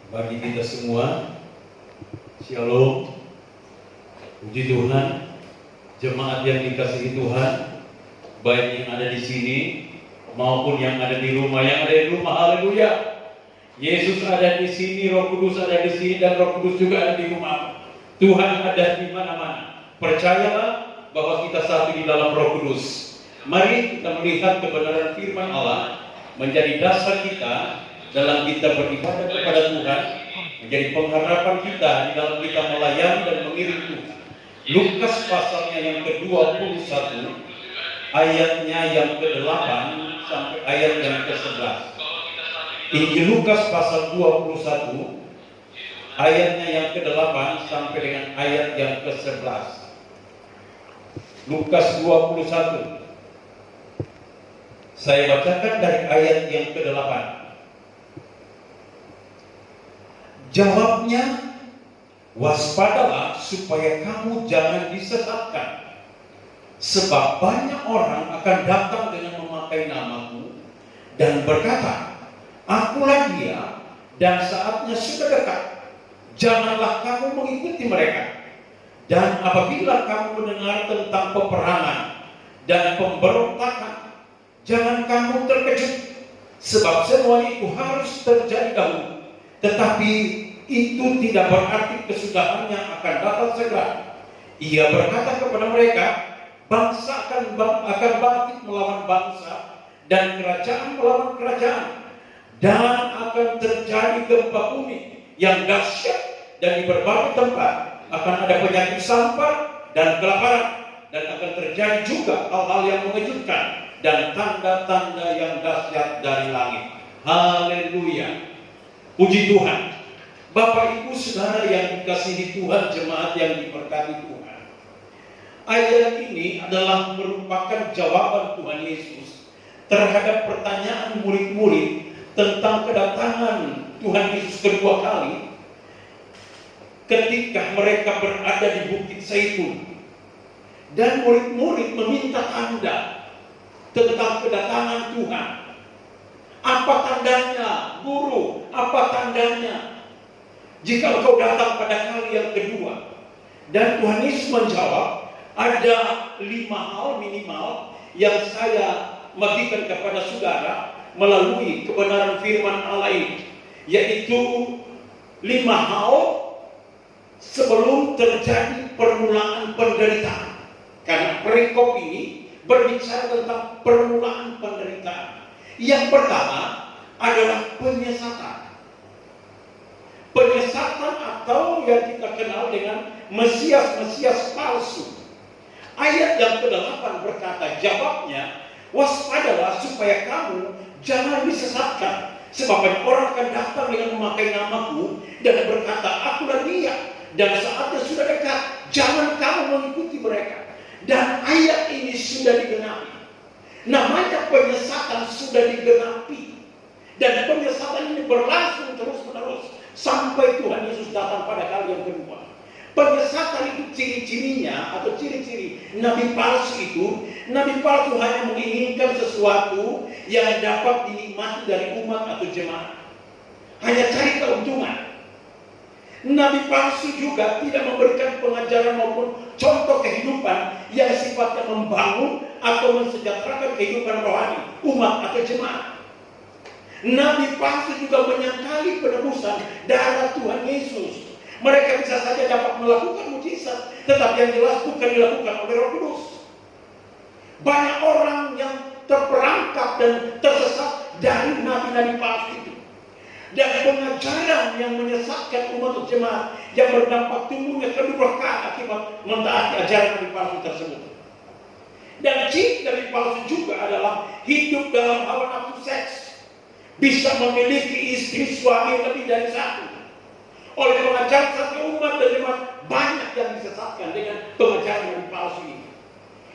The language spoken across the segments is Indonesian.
bagi kita semua. Shalom, puji Tuhan, jemaat yang dikasihi Tuhan, baik yang ada di sini maupun yang ada di rumah. Haleluya. Yesus ada di sini, Roh Kudus ada di sini, dan Roh Kudus juga ada di rumah. Tuhan ada di mana-mana. Percayalah bahwa kita satu di dalam Roh Kudus. Mari kita melihat kebenaran firman Allah menjadi dasar kita dalam kita beribadah kepada Tuhan, menjadi pengharapan kita di dalam kita melayani dan mengiring Tuhan. Lukas pasalnya yang ke-21, ayatnya yang ke-8 sampai ayat yang ke-11. Injil Lukas pasal 21, ayatnya yang ke-8 sampai dengan ayat yang ke-11. Lukas 21. Saya bacakan dari ayat yang ke-8. Jawabnya, waspadalah supaya kamu jangan disesatkan, sebab banyak orang akan datang dengan memakai namaku dan berkata, akulah dia, dan saatnya sudah dekat. Janganlah kamu mengikuti mereka. Dan apabila kamu mendengar tentang peperangan dan pemberontakan, jangan kamu terkejut, sebab semua itu harus terjadi dahulu. Tetapi itu tidak berarti kesudahannya akan datang segera. Ia berkata kepada mereka, bangsa akan bangkit melawan bangsa, dan kerajaan melawan kerajaan, dan akan terjadi gempa bumi yang dahsyat, dan di berbagai tempat akan ada penyakit sampar dan kelaparan, dan akan terjadi juga hal-hal yang mengejutkan dan tanda-tanda yang dahsyat dari langit. Haleluya. Puji Tuhan. Bapak Ibu Saudara yang dikasihi Tuhan, jemaat yang diberkati Tuhan. Ayat ini adalah merupakan jawaban Tuhan Yesus terhadap pertanyaan murid-murid tentang kedatangan Tuhan Yesus kedua kali ketika mereka berada di Bukit Zaitun. Dan murid-murid meminta tanda tentang kedatangan Tuhan. Apa tandanya, Guru? Apa tandanya jika engkau datang pada kali yang kedua? Dan Tuhan Yesus menjawab, ada 5 hal minimal yang saya bagikan kepada saudara melalui kebenaran firman Allah ini, yaitu 5 hal sebelum terjadi permulaan penderitaan. Karena perikop ini berbicara tentang permulaan penderitaan. Yang pertama adalah penyesatan. Penyesatan atau yang kita kenal dengan Mesias palsu. Ayat yang ke-8 berkata, jawabnya, waspadalah supaya kamu jangan disesatkan, sebab banyak orang akan datang dengan memakai namaku dan berkata, akulah dia, dan saatnya sudah dekat. Jangan kamu mengikuti mereka. Dan ayat ini sudah digenapi. Namanya penyesatan sudah digenapi. Dan penyesatan ini berlangsung terus-menerus sampai Tuhan Yesus datang pada kali yang kedua. Penyesatan itu ciri-cirinya atau ciri-ciri nabi palsu itu, nabi palsu hanya menginginkan sesuatu yang dapat dinikmati dari umat atau jemaat. Hanya cari keuntungan. Nabi palsu juga tidak memberikan pengajaran maupun contoh kehidupan yang sifatnya membangun atau mensejahterakan kehidupan rohani umat atau jemaat. Nabi palsu juga menyangkali penebusan darah Tuhan Yesus. Mereka bisa saja dapat melakukan mujizat, tetapi yang jelas bukan dilakukan oleh Roh Kudus. Banyak orang yang terperangkap dan tersesat dari nabi-nabi palsu itu. Dan pengajaran yang menyesatkan umat jemaat yang berdampak tumbuhnya kedurhakaan akibat mentaati ajaran nabi palsu tersebut. Dan ciri nabi palsu juga adalah hidup dalam hawa nafsu seks, bisa memiliki istri suami lebih dari satu. Oleh pengajaran satu umat dan jemaat banyak yang disesatkan dengan pengajaran nabi palsu ini.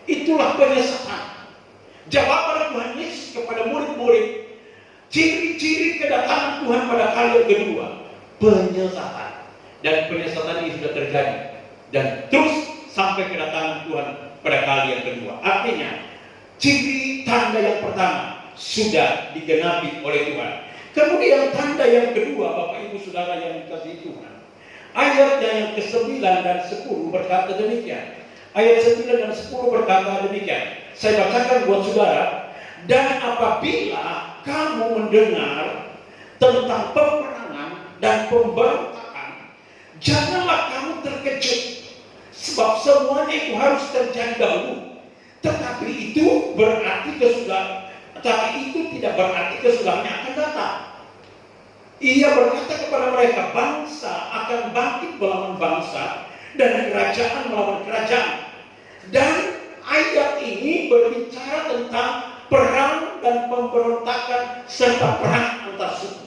Itulah penyesatan. Jawaban Tuhan Yesus kepada murid-murid, ciri-ciri kedatangan Tuhan pada kali yang kedua, penyesatan. Dan penyesatan ini sudah terjadi dan terus sampai kedatangan Tuhan pada kali yang kedua. Artinya, ciri tanda yang pertama sudah digenapi oleh Tuhan. Kemudian tanda yang kedua, Bapak Ibu saudara yang dikasihi Tuhan. Ayatnya yang ke-9 dan 10 berkata demikian. Ayat 9 dan 10 berkata demikian. Saya bacakan buat saudara. Dan apabila kamu mendengar tentang peperangan dan pemberontakan, janganlah kamu terkejut, sebab semuanya itu harus terjadi dahulu. Tetapi itu tidak berarti kesudahnya akan datang. Ia berkata kepada mereka, bangsa akan bangkit melawan bangsa dan kerajaan melawan kerajaan. Dan ayat ini berbicara tentang perang dan pemberontakan serta perang antar suku.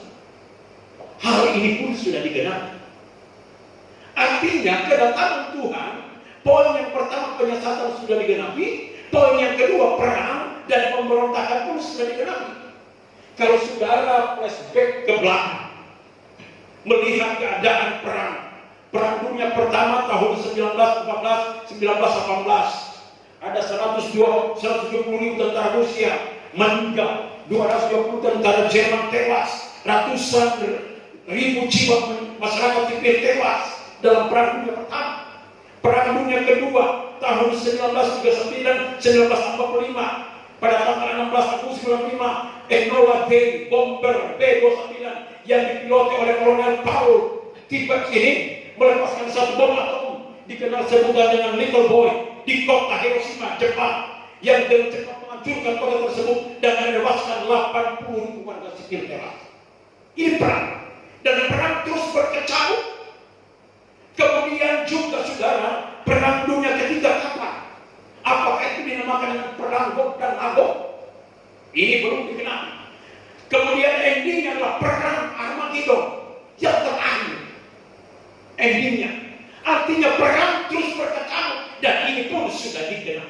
Hal ini pun sudah digenapi. Artinya kedatangan Tuhan, poin yang pertama penyesatan sudah digenapi, poin yang kedua perang dan pemberontakan pun sudah digenapi. Kalau saudara flashback ke belakang, melihat keadaan perang dunia pertama tahun 1918, ada 170 ribu tentara Rusia meninggal, 220 tentara Jerman tewas, ratusan ribu jiwa masyarakat sipil tewas dalam perang dunia pertama. Perang dunia kedua tahun 1939-1945, pada tanggal 16 Agustus 1945, Enola Gay bomber B-29 yang dipiloti oleh Kolonel Paul Tipex ini melepaskan satu bom atom dikenal sebutan dengan Little Boy di kota Hiroshima, Jepang, yang dengan cepat menghancurkan kota tersebut dan menewaskan 80 ribu warga sipil tewas. Ini perang, dan perang terus berkecamuk. Kemudian juga saudara, perang dunia ketiga kapan? Apakah itu dinamakan dengan perang Gog dan Magog? Ini belum dikenal. Kemudian endingnya adalah perang Armageddon yang terakhir. Endingnya, artinya perang terus berkecamuk, dan ini pun sudah dikenal.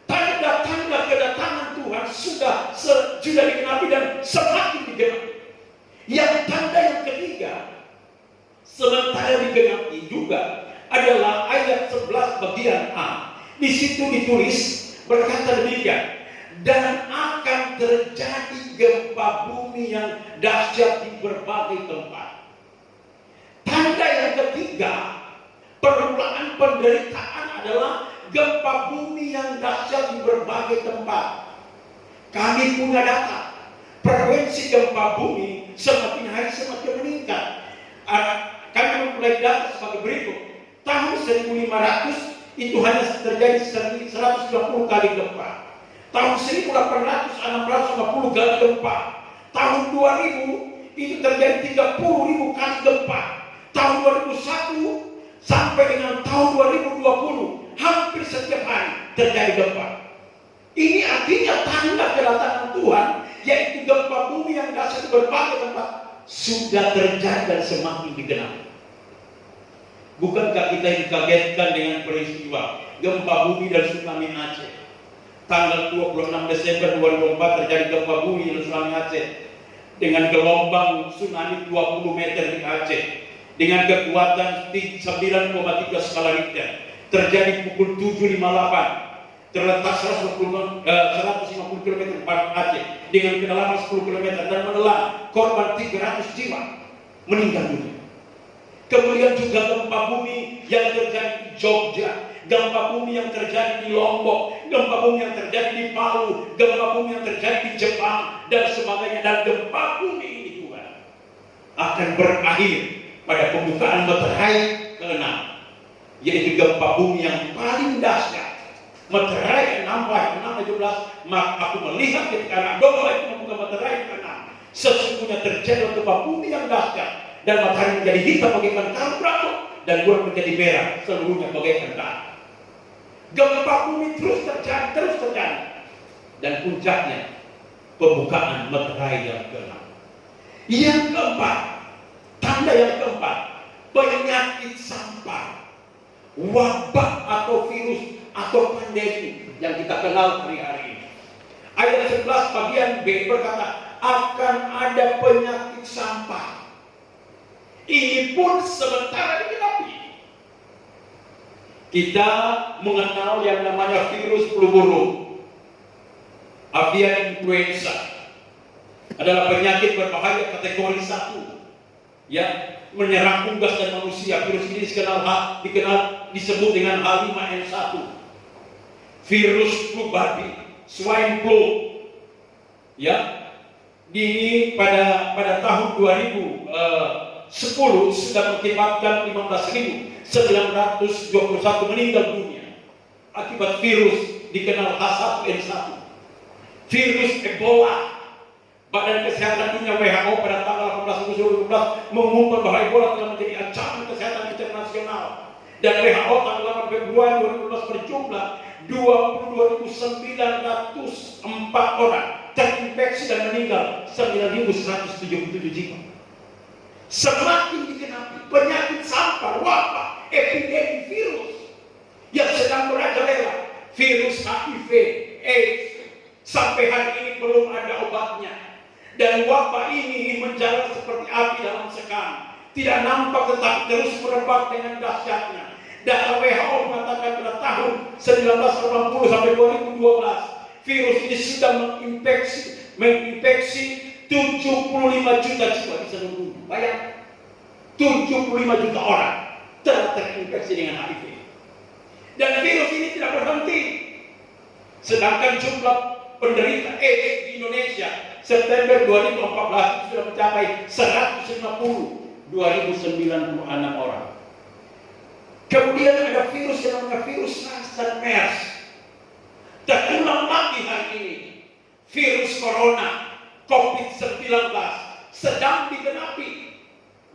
Tanda-tanda kedatangan Tuhan sudah digenapi dan semakin digenapi. Yang tanda yang ketiga, sementara digenapi juga, adalah ayat 11 bagian A. Di situ ditulis berkata demikian, dan akan terjadi gempa bumi yang dahsyat di berbagai tempat. Tanda yang ketiga, permulaan penderitaan adalah gempa bumi yang dahsyat di berbagai tempat. Kami punya data, frekuensi gempa bumi semakin hari semakin meningkat. Kami memulai data sebagai berikut. Tahun 1500 itu hanya terjadi 120 kali gempa. Tahun 1800 kali gempa. Tahun 2000 itu terjadi 30.000 kali gempa. Tahun 2001 sampai dengan tahun 2020 hampir setiap hari terjadi gempa. Ini artinya tanda kedatangan Tuhan, yaitu gempa bumi yang dahsyat di berbagai tempat sudah terjadi dan semakin digenapi. Bukankah kita dikagetkan dengan peristiwa gempa bumi dan tsunami Aceh? Tanggal 26 Desember 2004 terjadi gempa bumi dan tsunami Aceh dengan gelombang tsunami 20 meter di Aceh dengan kekuatan 9,3 skala Richter. Terjadi pukul 7.58, terletak 150 km barat Aceh dengan kedalaman 10 km dan menelan korban 300 jiwa meninggal dunia. Kemudian juga gempa bumi yang terjadi di Jogja, gempa bumi yang terjadi di Lombok, gempa bumi yang terjadi di Palu, gempa bumi yang terjadi di Jepang, dan sebagainya. Dan gempa bumi ini juga akan berakhir pada pembukaan meterai ke-6, yaitu gempa bumi yang paling dahsyat. Meterai ke-6, 6-17, maka aku melihat ketika anak domba itu membuka meterai ke-6, sesungguhnya terjadi gempa bumi yang dahsyat, dan matahari menjadi hitam bagaikan karung beratung, dan bulan menjadi merah seluruhnya bagaikan darah. Gempa bumi terus terjadi, dan puncaknya pembukaan meterai yang ke-6. Yang keempat, tanda yang keempat, penyakit sampar, wabah atau virus atau pandemi yang kita kenal hari-hari ini. Ayat 11 bagian B berkata, akan ada penyakit sampar. Ini pun sementara digenapi. Kita mengenal yang namanya virus flu burung, avian influenza. adalah penyakit berbahaya kategori 1. Ya, menyerang unggas dan manusia. Virus ini disebut dengan H5N1. Virus flu babi, swine flu. Ya, ini pada tahun 2010 sudah mengakibatkan 15.921 meninggal dunia akibat virus dikenal H1N1. Virus Ebola. Badan Kesehatan Dunia WHO pada tanggal 18 Agustus 2012 mengumumkan bahwa Ebola telah menjadi ancaman kesehatan internasional. Dan WHO tanggal 8 Februari 2012 berjumlah 22.904 orang terinfeksi dan meninggal 9.177 jiwa. Semakin digenapi penyakit sampar, wabah, epidemi virus yang sedang merajalela, virus HIV, AIDS, sampai hari ini belum ada obatnya. Dan wabah ini menjalar seperti api dalam sekam, tidak nampak tetapi terus merebak dengan dahsyatnya. Data WHO mengatakan pada tahun 1980 sampai 2012 virus ini sudah menginfeksi 75 juta jiwa di seluruh dunia. Bayangkan, 75 juta orang telah terinfeksi dengan HIV. Dan virus ini tidak berhenti. Sedangkan jumlah penderita AIDS di Indonesia September 2014 sudah mencapai 296 orang. Kemudian ada virus yang namanya virus SARS dan MERS. Terulang lagi hari ini virus corona COVID-19 sedang digenapi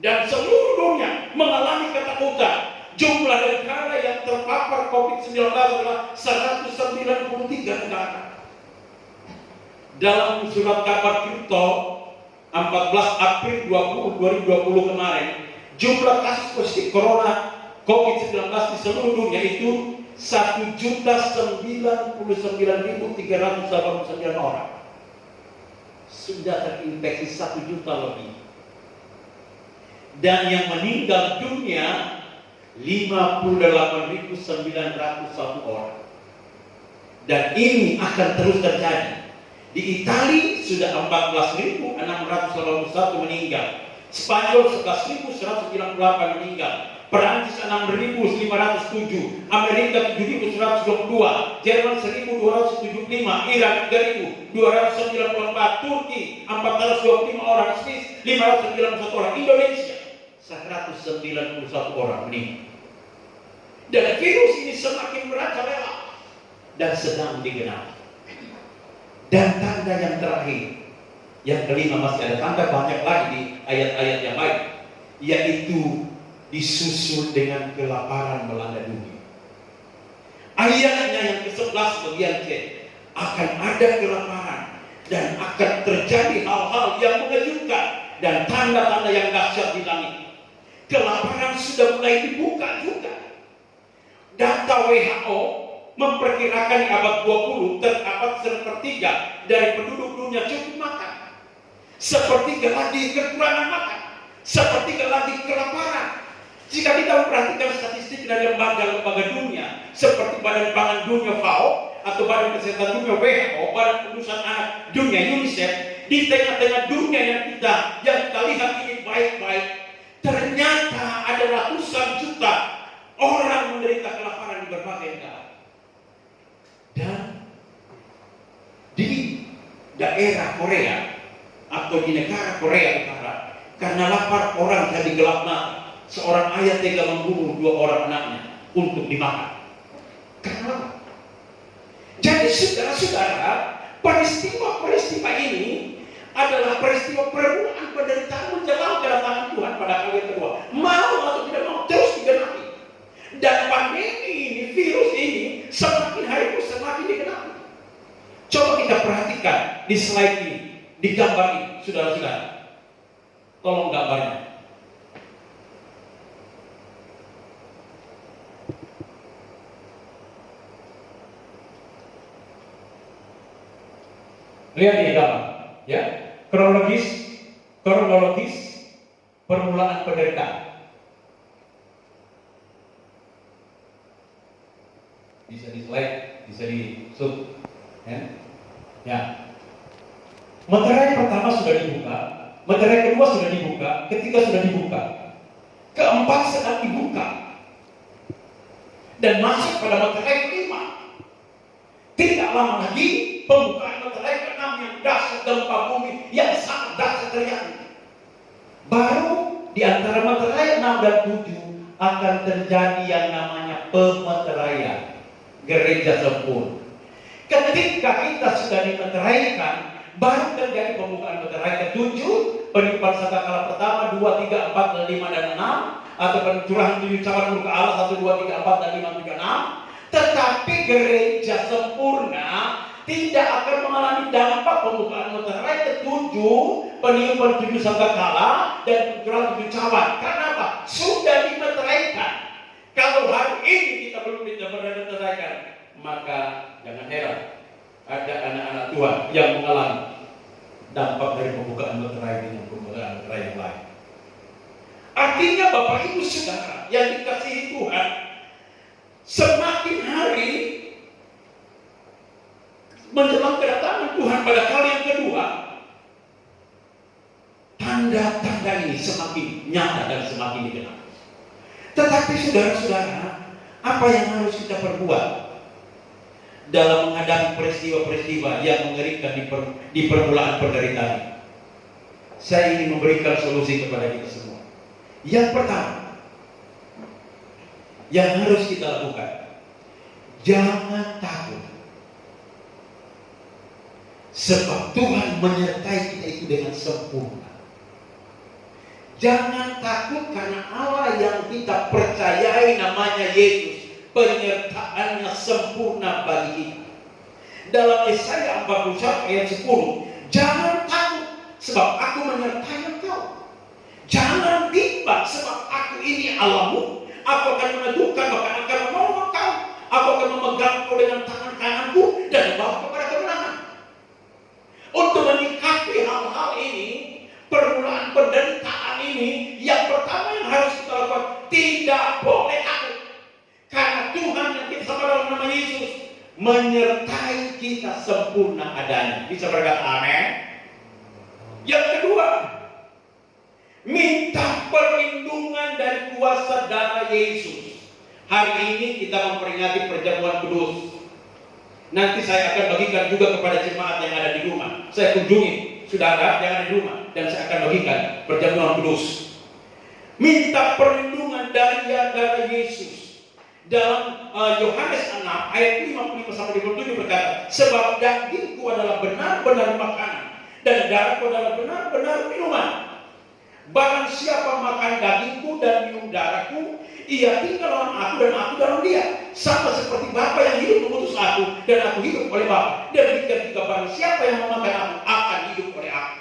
dan seluruh dunia mengalami ketakutan. Jumlah negara yang terpapar COVID-19 adalah 193 negara. Dalam surat kabar Tirto 14 April 2020 kemarin, jumlah kasus positif corona COVID-19 di seluruh dunia itu 1.099.389 orang. Sudah terinfeksi 1 juta lebih. Dan yang meninggal dunia 58.901 orang. Dan ini akan terus terjadi. Di Italia sudah 14.681 meninggal, Spanyol 11.198 meninggal, Perancis 6.507, Amerika 7.122, Jerman 1.275, Irak 3.294, Turki 425 orang, Swiss 591 orang, Indonesia 191 orang meninggal. Dan virus ini semakin merajalela dan sedang digenapi. Dan tanda yang terakhir, yang kelima, masih ada tanda banyak lagi di ayat-ayat yang lain, yaitu disusul dengan kelaparan melanda dunia. Ayatnya yang ke-11 bagian C, akan ada kelaparan dan akan terjadi hal-hal yang mengejutkan dan tanda-tanda yang dahsyat di langit. Kelaparan sudah mulai dibuka juga. Data WHO memperkirakan di abad 20 terdapat 1/3 dari penduduk dunia cukup makan, 1/3 lagi kekurangan makan, 1/3 lagi kelaparan. Jika kita memperhatikan statistik dari lembaga-lembaga dunia seperti Badan Pangan Dunia FAO atau Badan Kesehatan Dunia WHO, Badan Urusan Anak Dunia UNICEF, di tengah-tengah dunia yang kita lihat ini baik-baik, ternyata ada ratusan juta orang menderita kelaparan di berbagai negara. Dan di daerah Korea atau di negara Korea Utara, karena lapar orang jadi gelap mata. Seorang ayah tega membunuh 2 orang anaknya untuk dimakan. Kenapa? Jadi saudara-saudara, peristiwa-peristiwa ini adalah peristiwa permulaan penderitaan menjelang kedatangan Tuhan pada kali kedua. Mau atau tidak mau terus digenapi. Dan pandemi ini, virus ini semakin hari semakin digenapi. Coba kita perhatikan di slide ini, di gambar ini, saudara-saudara. Tolong gambarnya. Lihat di gambar, ya, kronologis permulaan penderitaan. Bisa di slide, bisa di zoom, ya. Meterai pertama sudah dibuka, meterai kedua sudah dibuka, ketiga sudah dibuka, keempat sedang dibuka, dan masuk pada meterai kelima. Tidak lama lagi pembukaan meterai keenam yang dahsyat gempa bumi yang sangat dahsyat terjadi. Baru di antara meterai 6 dan 7 akan terjadi yang namanya pemeteraian gereja sempurna. Ketika kita sudah dimeteraikan, baru terjadi pembukaan meterai ke-7, penipuan sangkakala pertama 2, 3, 4, dan 5 dan 6, atau pencurahan 7 cawan muka Allah 1, 2, 3, 4, dan 5, 7, 6. Tetapi gereja sempurna tidak akan mengalami dampak pembukaan meterai ke-7, peniupan 7 sangkakala, dan pencurahan 7 cawan. Karena apa? Sudah dimeteraikan. Kalau hari ini kita belum dimeteraikan, maka jangan heran ada anak-anak Tuhan yang mengalami dampak dari pembukaan meterai dengan pembukaan meterai yang lain. Artinya Bapak Ibu Saudara yang dikasihi Tuhan, semakin hari menjelang kedatangan Tuhan pada kali yang kedua, tanda-tanda ini semakin nyata dan semakin dikenal. Tetapi saudara-saudara, apa yang harus kita perbuat dalam menghadapi peristiwa-peristiwa yang mengerikan di permulaan penderitaan? Saya ingin memberikan solusi kepada kita semua. Yang pertama, yang harus kita lakukan, jangan takut. Sebab Tuhan menyertai kita itu dengan sempurna. Jangan takut karena Allah yang kita percayai namanya Yesus, penyertaannya sempurna bagi kita. Dalam Yesaya 41 ayat 10, jangan takut sebab aku menyertai engkau. Jangan bimbang sebab aku ini Allahmu. Aku akan meneguhkan, bahkan akan menolong engkau. Aku akan memegang engkau dengan tangan kananku dan membawa kepada kemenangan. Untuk menyikapi hal-hal ini, permulaan penderitaan ini, yang pertama yang harus kita lakukan, tidak boleh takut. Karena Tuhan yang kita sama dalam nama Yesus menyertai kita sempurna adanya. Bisa berkata amin. Yang kedua, minta perlindungan dari kuasa darah Yesus. Hari ini kita memperingati perjamuan kudus. Nanti saya akan bagikan juga kepada jemaat yang ada di rumah. Saya kunjungi saudara yang ada di rumah dan saya akan bagikan perjamuan kudus. Minta perlindungan dari darah Yesus. Dalam Yohanes 6 ayat 55 sampai 57 berkata, sebab dagingku adalah benar-benar makanan dan darahku adalah benar-benar minuman. Barang siapa makan dagingku dan minum darahku, ia tinggal dalam aku dan aku dalam dia. Sama seperti Bapa yang hidup mengutus aku dan aku hidup oleh Bapa. Dan ketika barang siapa yang memakan aku akan hidup oleh aku.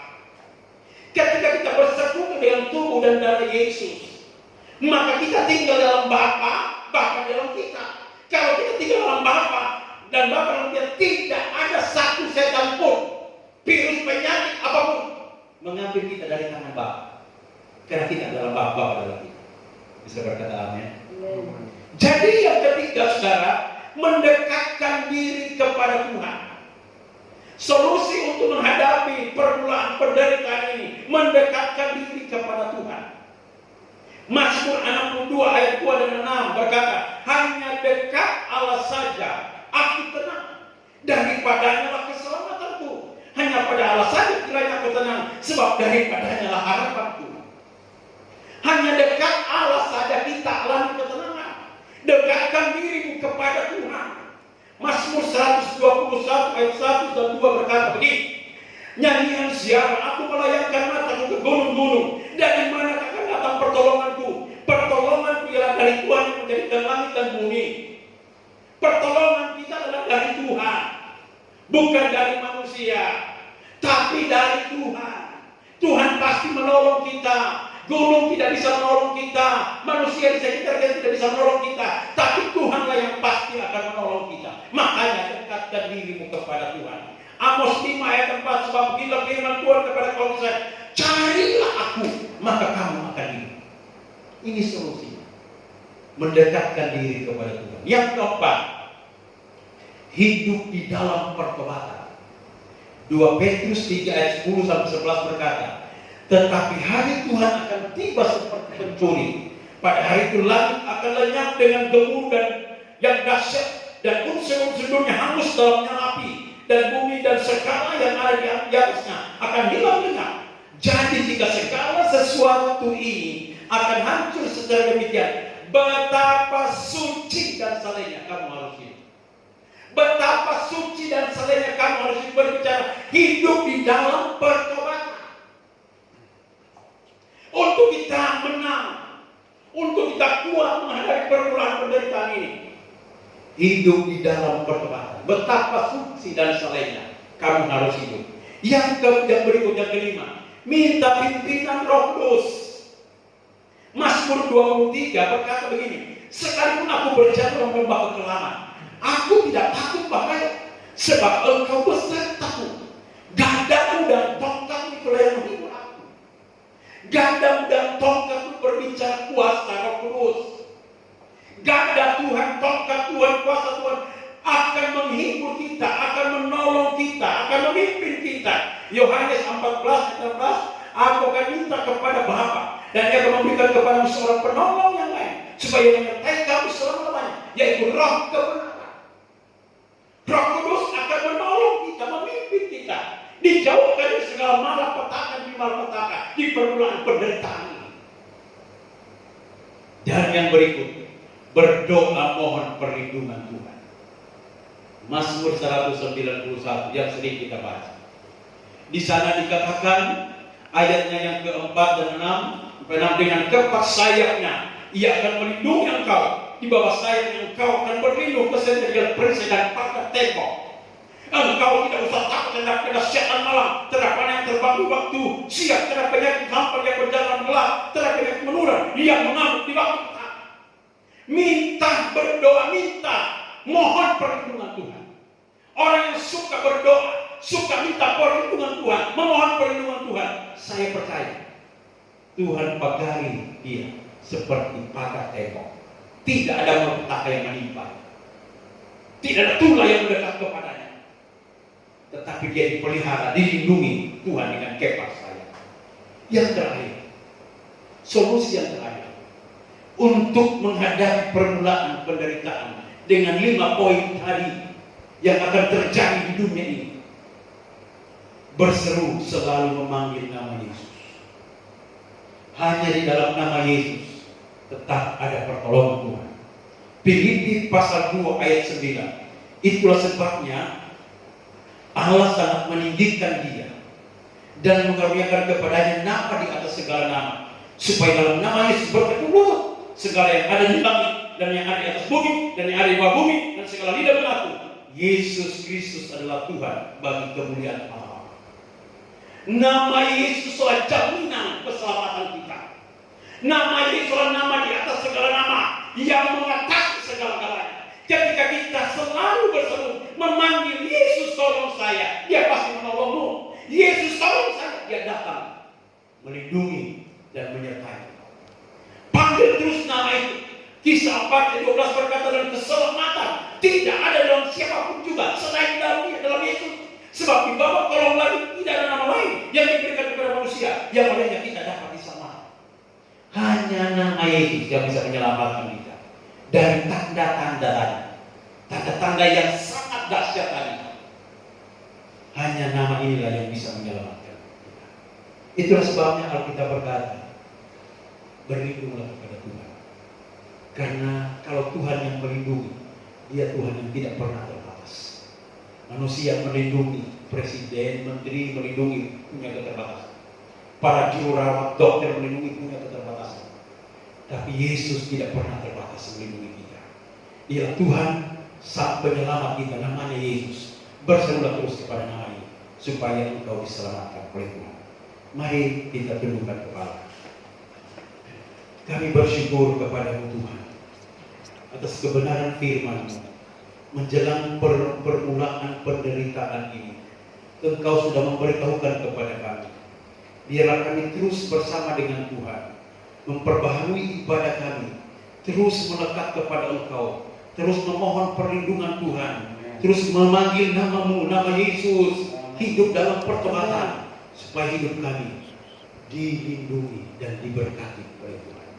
Ketika kita bersekutu dengan tubuh dan darah Yesus, maka kita tinggal dalam Bapa, Bapa dalam kita. Kalau kita tinggal dalam Bapa dan Bapa dalam kita, tidak ada satu setan pun, virus, penyakit apapun mengambil kita dari tangan Bapa. Karena kita adalah Bapa dalam kita. Bisa berkata amin. Jadi yang ketiga, saudara, mendekatkan diri kepada Tuhan. Solusi untuk menghadapi permulaan penderitaan ini, mendekatkan diri kepada Tuhan. Mazmur 62 ayat 2 dan 6 berkata, hanya dekat Allah saja aku tenang, daripadanya lah keselamatanku. Hanya pada Allah saja kiranya aku tenang, sebab daripadanya lah harapanku. Hanya dekat Allah saja kita alami ketenangan. Dekatkan dirimu kepada Tuhan. Mazmur 121 ayat 1 dan 2 berkata begini, nyanyian siapa aku melayangkan mataku ke gunung-gunung, dari mana akan datang pertolonganku? Pertolonganku ialah dari Tuhan yang menjadikan langit dan bumi. Pertolongan kita adalah dari Tuhan, bukan dari manusia, tapi dari Tuhan. Tuhan pasti menolong kita. Gunung tidak bisa menolong kita, manusia di sekitar kita tidak bisa menolong kita, tapi Tuhanlah yang pasti akan menolong kita. Makanya dekatkan dirimu kepada Tuhan. Amos 5 ayat 4, sebab bila firman Tuhan kepada kaum Israel, carilah aku, maka kamu akan hidup. Ini solusinya, mendekatkan diri kepada Tuhan. Yang keempat, hidup di dalam pertobatan. 2 Petrus 3 ayat 10 sampai 11 berkata, tetapi hari Tuhan akan tiba seperti pencuri. Pada hari itu langit akan lenyap dengan gemuruh yang dahsyat, dan unsur-unsur dunia hangus dalam nyala api, dan bumi dan segala yang ada di atasnya akan hilang lenyap. Jadi jika segala sesuatu ini akan hancur secara demikian, betapa suci dan salehnya kamu harus hidup. Betapa suci dan salehnya kamu harus berbicara hidup di dalam pertobatan. Untuk kita menang, untuk kita kuat menghadapi permulaan penderitaan ini, hidup di dalam pertobatan. Betapa suci dan salehnya kamu harus hidup. Yang berikutnya kelima, minta pimpinan Roh Kudus. Mazmur 23 berkata begini, sekalipun aku berjalan dalam lembah kekelaman, aku tidak takut bahaya, sebab Engkau besertaku. Gadamu dan tongkatmu itulah yang menghibur aku. Gadamu dan tongkatmu berbicara kuasa Roh Kudus. Gada Tuhan, tongkat Tuhan, kuasa Tuhan akan menghibur kita, akan menolong kita, akan memimpin kita. Yohanes 14:16, aku akan minta kepada Bapa, dan Dia akan memberikan kepadamu seorang penolong yang lain, supaya menyertai kamu selama-lamanya, yaitu Roh kebenaran. Roh Kudus akan menolong kita, memimpin kita, dijauhkan dari segala malapetaka, di permulaan penderitaan ini. Dan yang berikut, berdoa mohon perlindungan Tuhan. Mazmur 191 yang sering kita baca. Di sana dikatakan ayatnya yang keempat dan 6, dengan kepak sayapnya Ia akan melindungi engkau. Di bawah sayapnya engkau akan berlindung ke sendirian perisai dan pagar tembok. Engkau tidak usah takut terhadap kedahsyatan malam, terhadap panah yang terbang di waktu siang, terhadap penyakit hampa yang berjalan gelap, terhadap penyakit menular yang mengamuk di waktu petang. Minta, berdoa, minta, mohon perlindungan Tuhan. Orang yang suka berdoa, suka minta perlindungan Tuhan, memohon perlindungan Tuhan, saya percaya Tuhan pagari dia seperti pagar tembok. Tidak ada malapetaka yang menimpa, tidak ada tulah yang mendekat kepadanya, tetapi dia dipelihara, dilindungi Tuhan dengan kepak sayap. Yang terakhir, solusi yang terakhir untuk menghadapi permulaan penderitaan dengan 5 poin tadi yang akan terjadi di dunia ini. Berseru selalu memanggil nama Yesus. Hanya di dalam nama Yesus tetap ada pertolongan Tuhan. Filipi pasal 2 ayat 9. Itulah sebabnya Allah sangat meninggikan dia dan mengaruniakan kepadanya nama di atas segala nama, supaya dalam nama Yesus berkata segala yang ada di langit dan yang ada di atas bumi dan yang ada di bawah bumi, dan segala lidah mengaku Yesus Kristus adalah Tuhan, bagi kemuliaan Allah. Nama Yesus adalah jaminan keselamatan kita. Nama Yesus adalah nama di atas segala nama yang mengatasi segala-galanya. Ketika kita selalu berseru memanggil Yesus tolong saya, Dia pasti menolongmu. Yesus tolong saya, Dia datang melindungi dan menyertai. Panggil terus nama itu. Kisah 4 ayat 12 berkata, dan keselamatan tidak ada dalam siapapun juga selain dalam Dia, dalam Yesus. Sebab di bawah kolong langit tidak ada nama lain yang diberikan kepada manusia yang olehnya kita dapat diselamatkan. Hanya nama Yesus yang bisa menyelamatkan kita dari tanda-tanda tadi, tanda-tanda yang sangat dahsyat tadi. Hanya nama inilah yang bisa menyelamatkan kita. Itulah sebabnya Alkitab berkata, berlindunglah kepada Tuhan. Karena kalau Tuhan yang melindungi, Dia Tuhan yang tidak pernah terbatas. Manusia melindungi, presiden, menteri melindungi, punya keterbatasan. Para jururawat, dokter melindungi, punya keterbatasan. Tapi Yesus tidak pernah terbatas melindungi kita. Dia Tuhan, sang penyelamat kita, namanya Yesus. Berserulah terus kepada nama ini, supaya engkau diselamatkan oleh Tuhan. Mari kita tundukkan kepala. Kami bersyukur kepada-Mu Tuhan atas kebenaran firman-Mu. Menjelang permulaan penderitaan ini, Engkau sudah memberitahukan kepada kami. Biarlah kami terus bersama dengan Tuhan, memperbaharui ibadah kami, terus melekat kepada Engkau, terus memohon perlindungan Tuhan, terus memanggil nama-Mu, nama Yesus, hidup dalam pertemanan, supaya hidup kami dilindungi dan diberkati oleh Tuhan.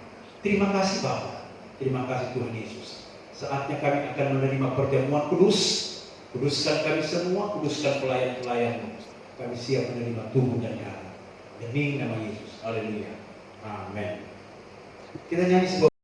Terima kasih Bapa, terima kasih Tuhan Yesus. Saatnya kami akan menerima perjamuan kudus. Kuduskan kami semua, kuduskan pelayan-pelayan-Mu. Kami siap menerima tubuh dan darah. Demi nama Yesus. Haleluya. Amin. Kita nyanyi sebuah